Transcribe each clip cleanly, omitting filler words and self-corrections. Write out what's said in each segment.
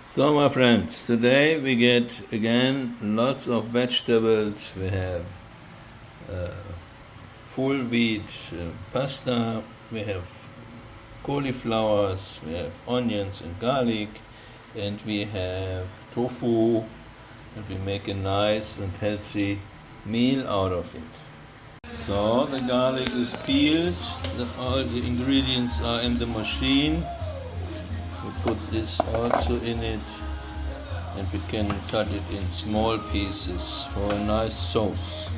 So my friends, today we get again lots of vegetables. We have full wheat pasta, we have cauliflowers, we have onions and garlic, and we have tofu, and we make a nice and healthy meal out of it. So the garlic is peeled, all the ingredients are in the machine. We put this also in it, and we can cut it in small pieces for a nice sauce.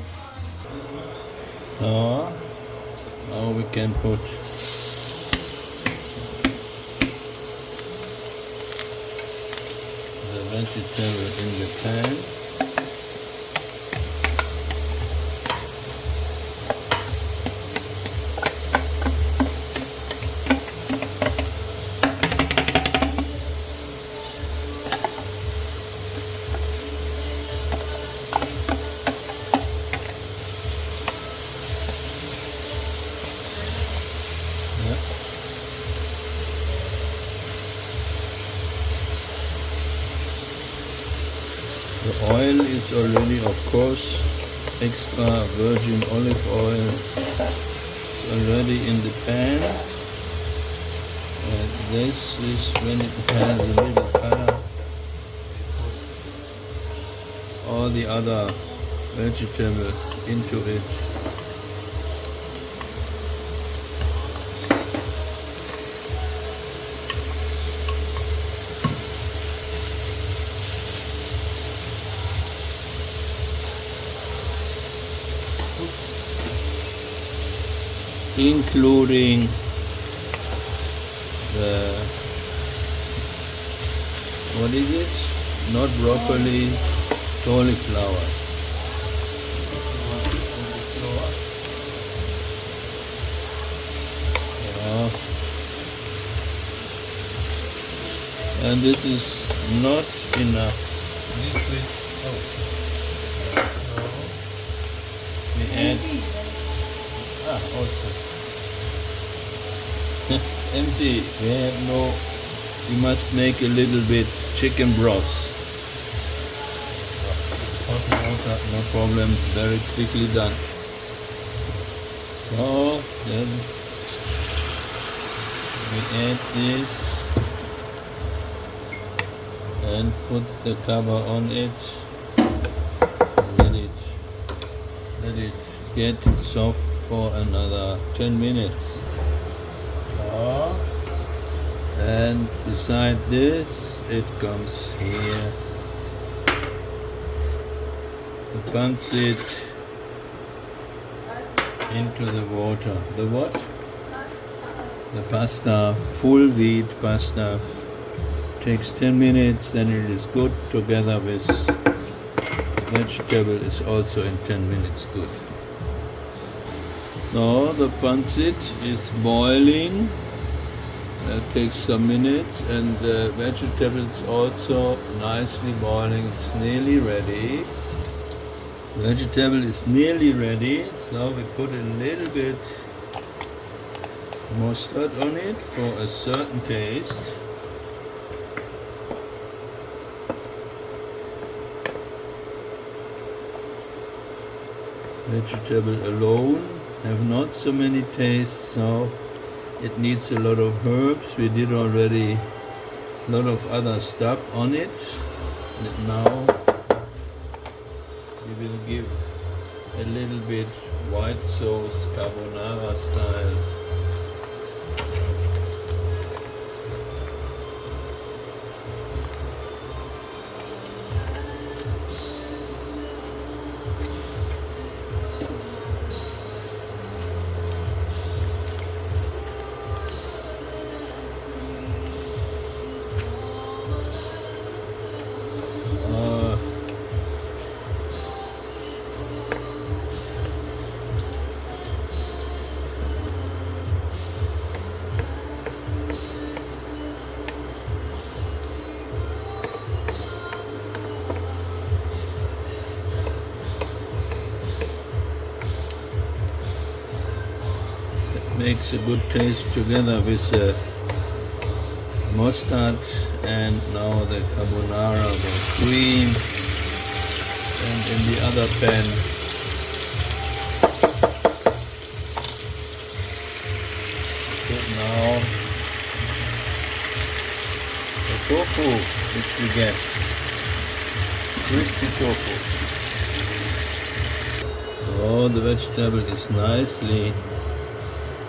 So now we can put the vegetable in the pan. The oil is already, of course, extra virgin olive oil already in the pan. And this is when it has a little color. All the other vegetables into it. Including the, what is it? Not broccoli, cauliflower. Yeah. And this is not enough. We add also empty. We have no. We must make a little bit chicken broth. Hot water, no problem. Very quickly done. So then we add this and put the cover on it. Let it get soft for another 10 minutes. And beside this, it comes here. You punch it into the water. The what? The pasta, full wheat pasta. Takes 10 minutes, then it is good together with the vegetable is also in 10 minutes good. So the pancit is boiling. That takes some minutes, and the vegetables also nicely boiling. It's nearly ready. The vegetable is nearly ready, so we put a little bit mustard on it for a certain taste. Vegetable alone have not so many tastes, so it needs a lot of herbs. We did already a lot of other stuff on it. And now we will give a little bit white sauce, carbonara style. Makes a good taste together with mustard, and now the carbonara the cream, and in the other pan put now the tofu which we get, crispy tofu. So the vegetable is nicely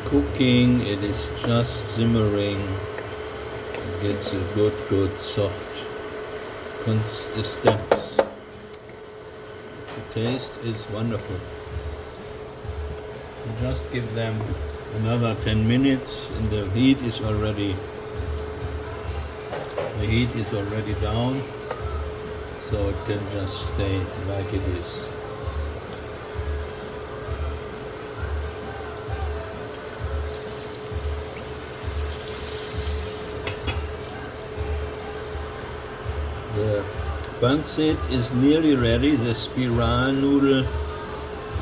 cooking, it is just simmering. It gets a good soft consistency. The taste is wonderful. You just give them another 10 minutes and the heat is already down, so it can just stay like it is. The pancit is nearly ready, the spiral noodle,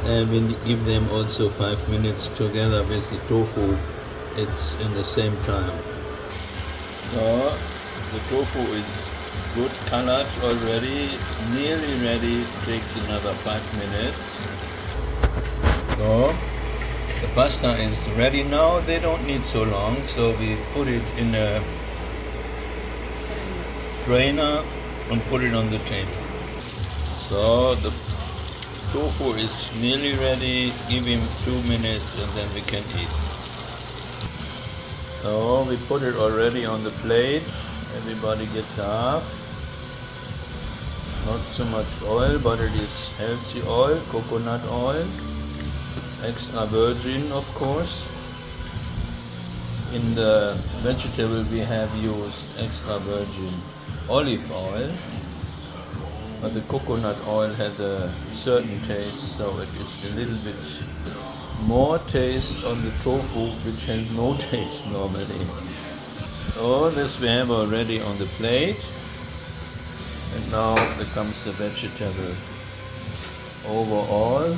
and we give them also 5 minutes together with the tofu. It's in the same time. So the tofu is good colored already, nearly ready, takes another 5 minutes. So the pasta is ready now, they don't need so long, so we put it in a strainer and put it on the table. So the tofu is nearly ready, give him 2 minutes and then we can eat. So we put it already on the plate, everybody gets half. Not so much oil, but it is healthy oil, coconut oil, extra virgin of course. In the vegetable we have used extra virgin olive oil, but the coconut oil has a certain taste, so it is a little bit more taste on the tofu, which has no taste normally. So this we have already on the plate, and now there comes the vegetable overall,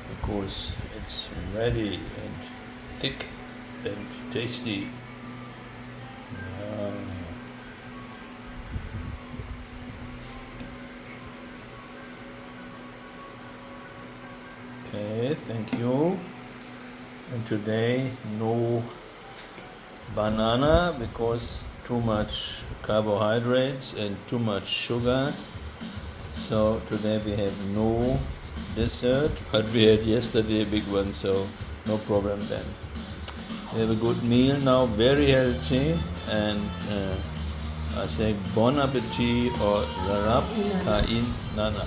because it's ready and thick and tasty. Okay, thank you. And today no banana because too much carbohydrates and too much sugar. So today we have no dessert, but we had yesterday a big one, so no problem then. We have a good meal now, very healthy, and I say bon appetit or rarap kain nana.